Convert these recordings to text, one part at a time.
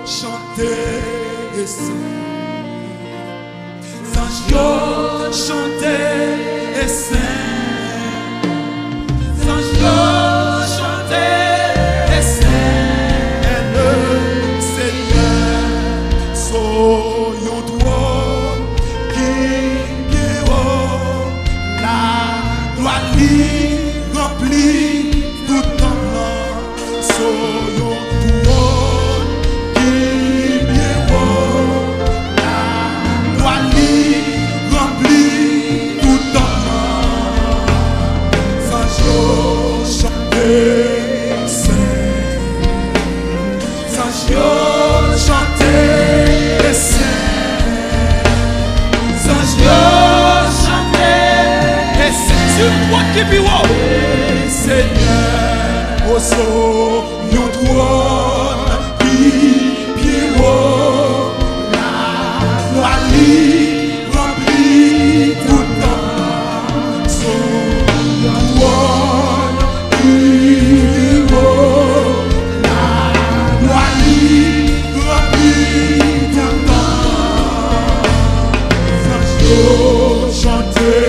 chanter et Sancho chanter et Sancho chanter et le Seigneur soyons droit qui la gloire remplit tout temps soyons droit qui la gloire remplit tout temps Sancho chanter Sancho chanter Seigneur, au son, yon droit, pied haut, la gloire remplit tout temps. Son droit, pied haut, la gloire remplit tout temps. Sancho chanter.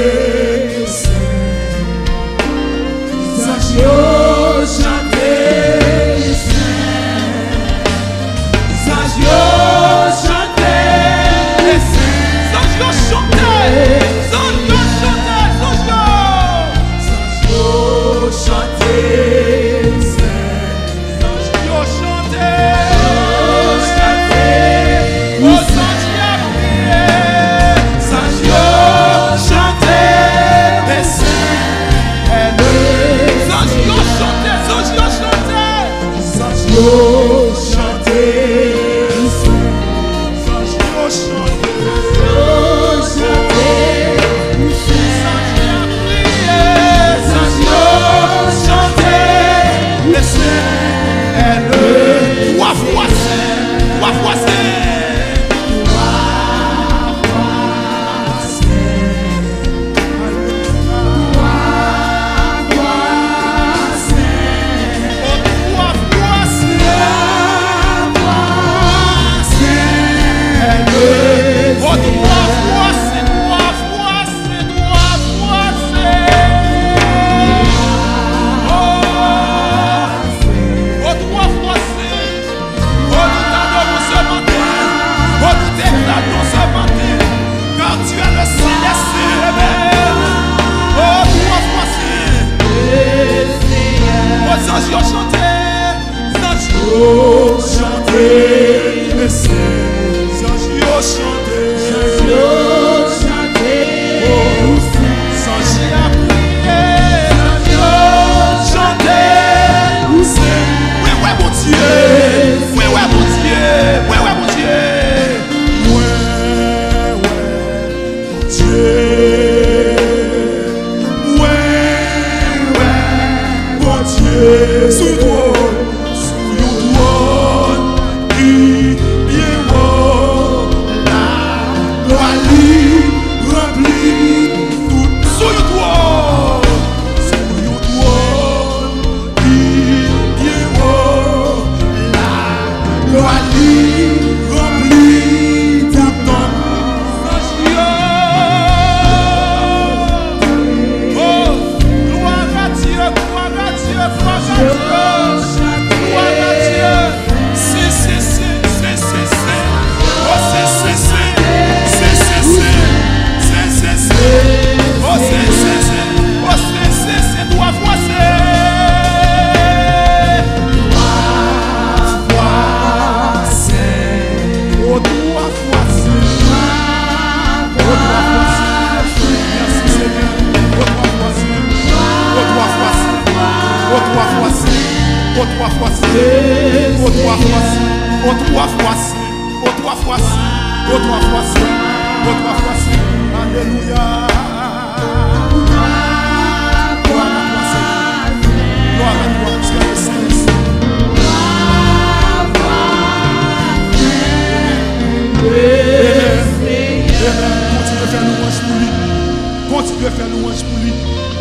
Continue à faire louange pour lui.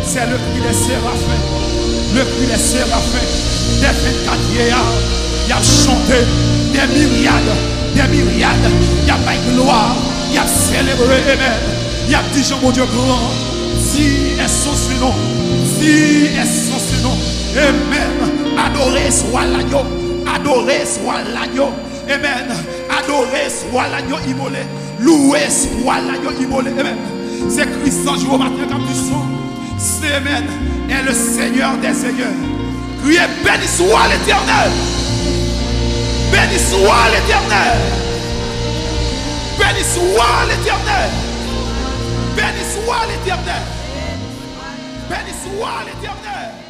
C'est le cri des séraphins. Le cri des séraphins. Des 24 vieillards. Il a chanté. des myriades, il y a pas gloire, il y a célébré, amen. Il y a dit, Jean, mon Dieu grand, si est son nom, si est son nom, amen. Adoré soit l'agneau, adoré soit l'agneau, amen. Adoré soit l'agneau immolé, loué soit l'agneau immolé, amen. C'est Christ en jour au matin comme du son, c'est amen, est le Seigneur des seigneurs. Criez, béni soit l'Éternel, béni soit l'Éternel, béni soit l'Éternel, béni soit l'Éternel, béni soit l'Éternel.